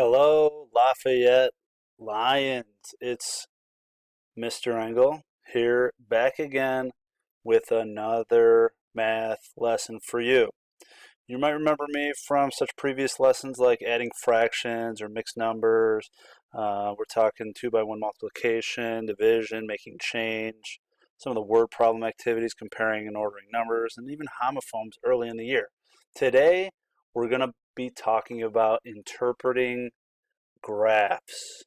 Hello, Lafayette Lions. It's Mr. Engel here back again with another math lesson for you. You might remember me from such previous lessons like adding fractions or mixed numbers. We're talking 2 by 1 multiplication, division, making change, some of the word problem activities, comparing and ordering numbers, and even homophones early in the year. Today, we're going to be talking about interpreting graphs.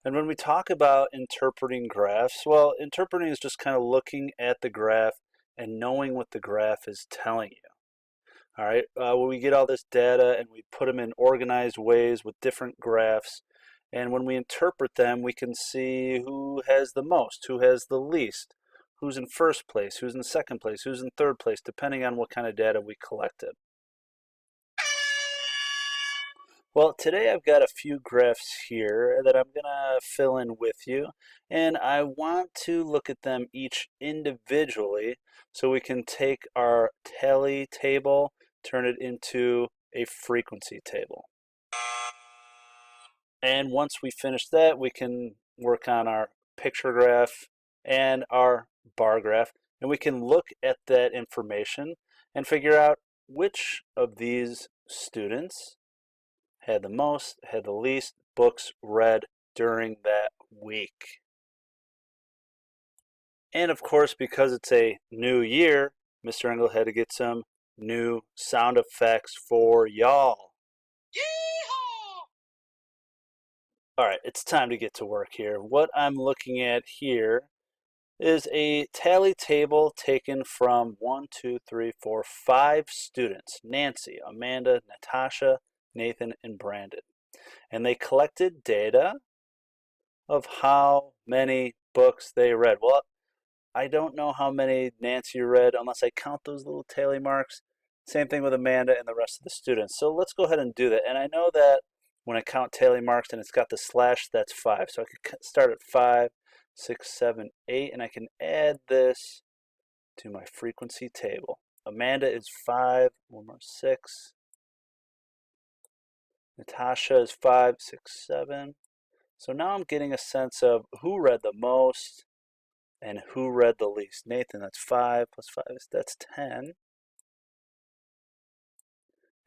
And when we talk about interpreting graphs, well, interpreting is just kind of looking at the graph and knowing what the graph is telling you. All right, when we get all this data and we put them in organized ways with different graphs, and when we interpret them, we can see who has the most, who has the least, who's in first place, who's in second place, who's in third place, depending on what kind of data we collected. Well, today I've got a few graphs here that I'm going to fill in with you, and I want to look at them each individually so we can take our tally table, turn it into a frequency table. And once we finish that, we can work on our picture graph and our bar graph, and we can look at that information and figure out which of these students had the most, had the least books read during that week. And of course, because it's a new year, Mr. Engel had to get some new sound effects for y'all. Yeehaw! All right, it's time to get to work here. What I'm looking at here is a tally table taken from 5 students: Nancy, Amanda, Natasha, Nathan, and Brandon. And they collected data of how many books they read. Well, I don't know how many Nancy read unless I count those little tally marks. Same thing with Amanda and the rest of the students. So let's go ahead and do that. And I know that when I count tally marks and it's got the slash, that's 5. So I could start at 5, 6, 7, 8, and I can add this to my frequency table. Amanda is 5, one more 6. Natasha is 5, 6, 7. So now I'm getting a sense of who read the most and who read the least. Nathan, that's 5 plus 5, that's 10.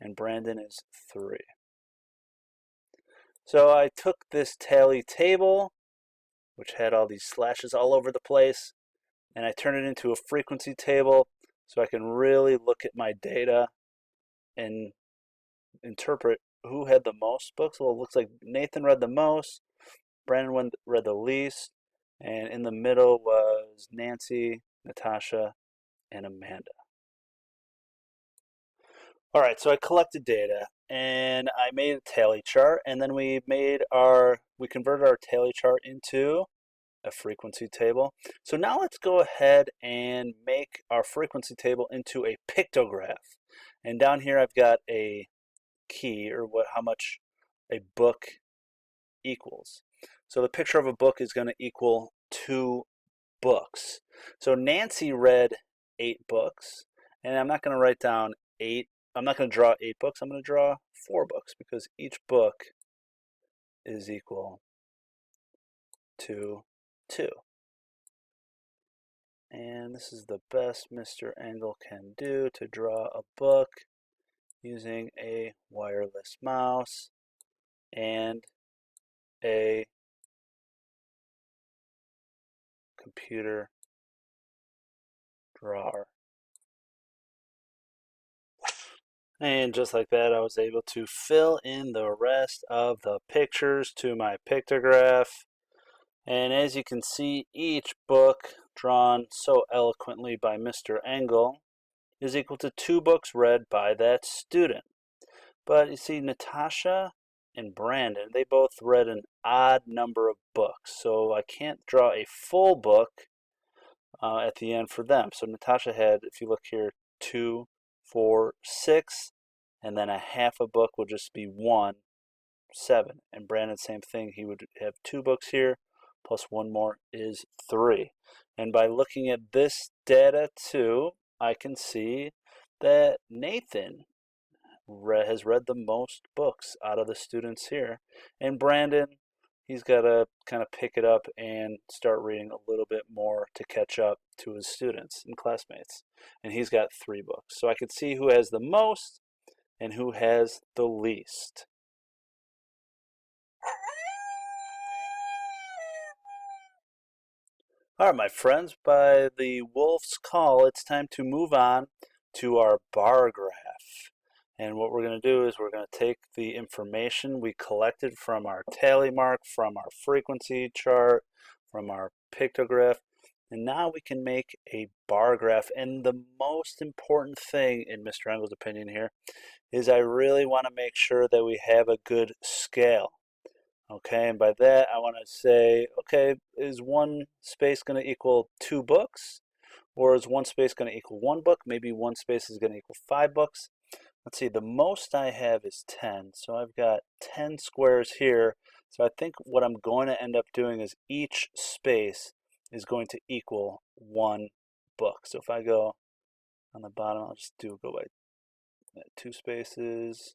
And Brandon is 3. So I took this tally table, which had all these slashes all over the place, and I turned it into a frequency table so I can really look at my data and interpret who had the most books. Well, it looks like Nathan read the most, Brandon read the least, and in the middle was Nancy, Natasha, and Amanda. All right, so I collected data and I made a tally chart, and then we converted our tally chart into a frequency table. So now let's go ahead and make our frequency table into a pictograph. And down here I've got a key, or how much a book equals. So the picture of a book is going to equal 2 books. So Nancy read 8 books, and I'm not going to write down 8. I'm not going to draw 8 books. I'm going to draw 4 books because each book is equal to 2. And this is the best Mr. Engel can do to draw a book using a wireless mouse and a computer drawer. And just like that, I was able to fill in the rest of the pictures to my pictograph. And as you can see, each book drawn so eloquently by Mr. Engel is equal to 2 books read by that student. But you see, Natasha and Brandon, they both read an odd number of books. So I can't draw a full book at the end for them. So Natasha had, if you look here, 2, 4, 6, and then a half a book will just be 1, 7. And Brandon, same thing, he would have 2 books here, plus 1 more is 3. And by looking at this data too, I can see that Nathan has read the most books out of the students here. And Brandon, he's got to kind of pick it up and start reading a little bit more to catch up to his students and classmates. And he's got 3 books. So I can see who has the most and who has the least. All right, my friends, by the wolf's call, it's time to move on to our bar graph. And what we're going to do is we're going to take the information we collected from our tally mark, from our frequency chart, from our pictograph, and now we can make a bar graph. And the most important thing, in Mr. Engel's opinion here, is I really want to make sure that we have a good scale. Okay, and by that I want to say, okay, is one space going to equal 2 books? Or is one space going to equal 1 book? Maybe one space is going to equal 5 books. Let's see, the most I have is 10. So I've got 10 squares here. So I think what I'm going to end up doing is each space is going to equal 1 book. So if I go on the bottom, I'll just go by 2 spaces,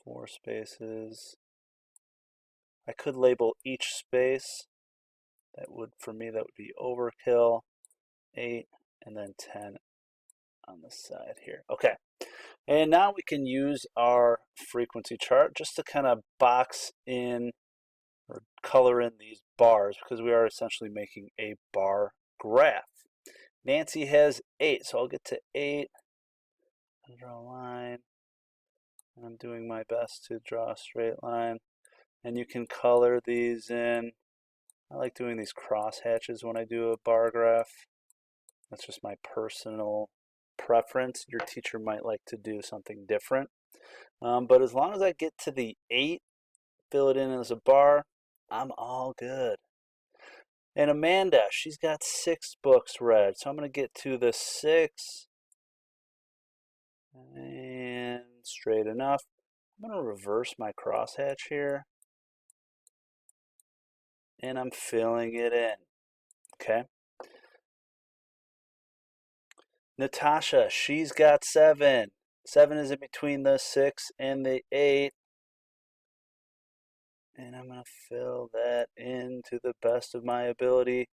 4 spaces. I could label each space. That would, for me, that would be overkill. 8 and then 10 on the side here. Okay, and now we can use our frequency chart just to kind of box in or color in these bars because we are essentially making a bar graph. Nancy has 8, so I'll get to 8 and draw a line. And I'm doing my best to draw a straight line. And you can color these in. I like doing these cross hatches when I do a bar graph. That's just my personal preference. Your teacher might like to do something different. But as long as I get to the 8, fill it in as a bar, I'm all good. And Amanda, she's got 6 books read. So I'm going to get to the 6. And straight enough. I'm going to reverse my crosshatch here. And I'm filling it in. Okay. Natasha, she's got 7. 7 is in between the 6 and the 8. And I'm going to fill that in to the best of my ability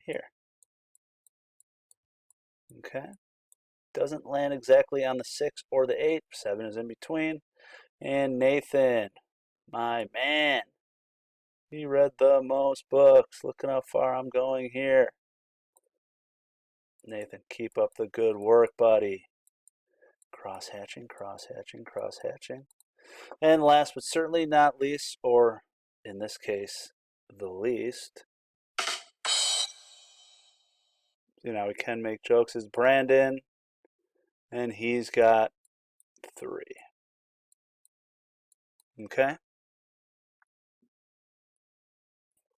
here. Okay. Doesn't land exactly on the 6 or the 8. 7 is in between. And Nathan, my man, he read the most books. Look at how far I'm going here. Nathan, keep up the good work, buddy. Cross-hatching, cross-hatching, cross-hatching. And last but certainly not least, or in this case, the least, you know, we can make jokes, is Brandon, and he's got 3. Okay?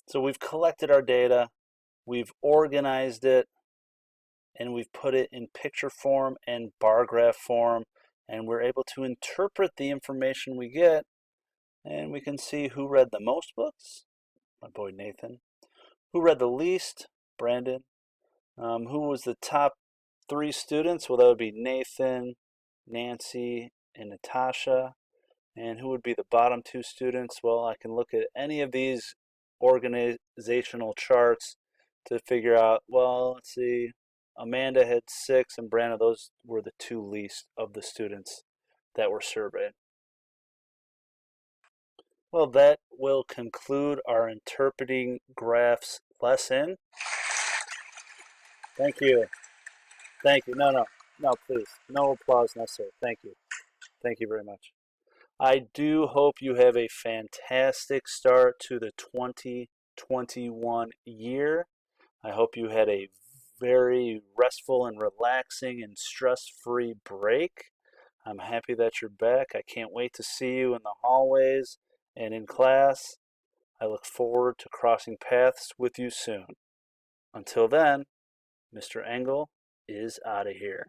So we've collected our data, we've organized it, and we've put it in picture form and bar graph form, and we're able to interpret the information we get, and we can see who read the most books, my boy Nathan, who read the least, Brandon, who was the top 3 students? Well, that would be Nathan, Nancy, and Natasha. And who would be the bottom 2 students? Well, I can look at any of these organizational charts to figure out, well, let's see, Amanda had 6 and Brandon, those were the 2 least of the students that were surveyed. Well, that will conclude our interpreting graphs lesson. Thank you. Thank you. No, please. No applause necessary. Thank you. Thank you very much. I do hope you have a fantastic start to the 2021 year. I hope you had a very restful and relaxing and stress-free break. I'm happy that you're back. I can't wait to see you in the hallways and in class. I look forward to crossing paths with you soon. Until then, Mr. Engel is out of here.